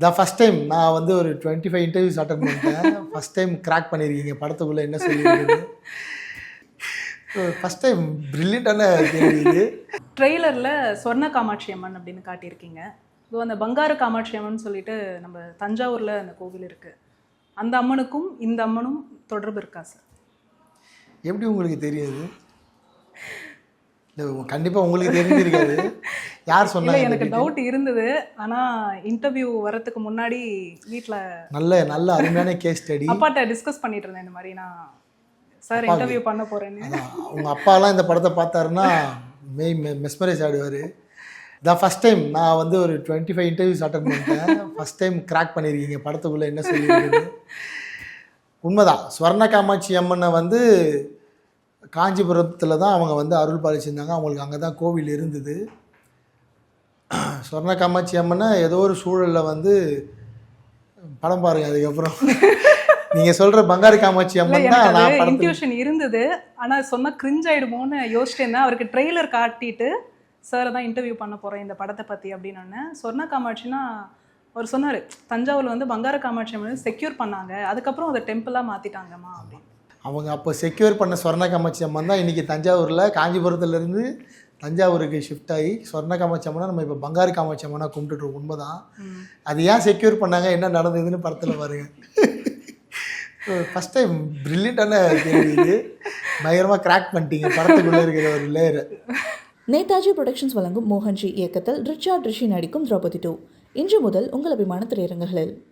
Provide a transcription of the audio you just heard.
இதான் first time நான் வந்து ஒரு 25 இன்டர்வியூஸ் அட்டன் பண்ணிட்டேன். ஃபஸ்ட் டைம் கிராக் பண்ணியிருக்கீங்க படத்துக்குள்ளே என்ன சொல்லியிருக்குது. ஃபஸ்ட் டைம் ப்ரில்லியண்டான கேள்வி இது. ட்ரெய்லரில் சொர்ண காமாட்சி அம்மன் அப்படின்னு காட்டியிருக்கீங்க. இது அந்த பங்காரு காமாட்சி அம்மன் சொல்லிட்டு நம்ம தஞ்சாவூரில் அந்த கோவில் இருக்குது. அந்த அம்மனுக்கும் இந்த அம்மனும் தொடர்பு இருக்கா சார்? எப்படி உங்களுக்கு தெரியாது? இல்லை கண்டிப்பாக உங்களுக்கு தெரிஞ்சிருக்காது. யார் சொன்னாங்க? எனக்கு டவுட் இருந்தது. ஆனால் இன்டர்வியூ வரத்துக்கு முன்னாடி வீட்டில் நல்ல அருமையான கேஸ் ஸ்டடி அப்பாட்ட டிஸ்கஸ் பண்ணிட்டு இருந்தேன். இந்த மாதிரி நான் சார் இன்டர்வியூ பண்ண போகிறேன்னு. உங்கள் அப்பாலாம் இந்த படத்தை பார்த்தாருன்னா மெஸ்மரைஸ் ஆகிடுவார். இதான் ஃபஸ்ட் டைம் நான் வந்து ஒரு 25 இன்டர்வியூஸ் அட்டன் பண்ணிட்டேன். ஃபஸ்ட் டைம் கிராக் பண்ணியிருக்கீங்க படத்துக்குள்ளே என்ன சொல்லியிருக்குது. உண்மைதான். ஸ்வர்ண காமாட்சி அம்மனை வந்து காஞ்சிபுரத்தில் தான் அவங்க வந்து அருள் பாலிச்சிருந்தாங்க. அவங்களுக்கு அங்கே தான் கோவில் இருந்தது. ஸ்வர்ண காமாட்சி அம்மனை ஏதோ ஒரு சூழலில் வந்து படம் பாருங்க. அதுக்கப்புறம் நீங்கள் சொல்கிற பங்காரு காமாட்சி அம்மன் தான் நான் இன்ட்யூஷன் இருந்தது. ஆனால் சொன்னால் கிரிஞ்ச் ஆகிடுமோன்னு யோசிச்சுட்டு இருந்தேன். அவருக்கு ட்ரெய்லர் காட்டிட்டு சாரை தான் இன்டர்வியூ பண்ண போகிறேன் இந்த படத்தை பற்றி அப்படின்னு. சொர்ண காமாட்சினா அவர் சொன்னார், தஞ்சாவூரில் வந்து பங்காரு காமாட்சி அம்மன் செக்யூர் பண்ணாங்க, அதுக்கப்புறம் அதை டெம்பிளாக மாற்றிட்டாங்கம்மா அப்படின்னு. அவங்க அப்போ செக்யூர் பண்ண ஸ்வர்ண காமாட்சி அம்மன் தான் இன்றைக்கி தஞ்சாவூரில் காஞ்சிபுரத்துலேருந்து தஞ்சாவூருக்கு ஷிஃப்ட் ஆகி ஸ்வர்ண காமாட்சி அம்மனை நம்ம இப்போ பங்காரு காமாட்சி அம்மனாக கும்பிட்டுருக்கோம். உண்மைதான். அது ஏன் செக்யூர் பண்ணாங்க, என்ன நடந்ததுன்னு படத்தில் பாருங்க. ஃபஸ்ட் டைம் ப்ரில்லியண்டான கேள்வி இது. பயங்கரமாக கிராக் பண்ணிட்டீங்க படத்துக்குள்ளே இருக்கிற ஒரு லேயரை. நேதாஜி புரொடக்ஷன்ஸ் வழங்கும் மோகன்ஜி இயக்கத்தில் ரிச்சர்ட் ரிஷி நடிக்கும் திரௌபதி 2 இன்று முதல் உங்கள் அபிமான திரையரங்குகளில்.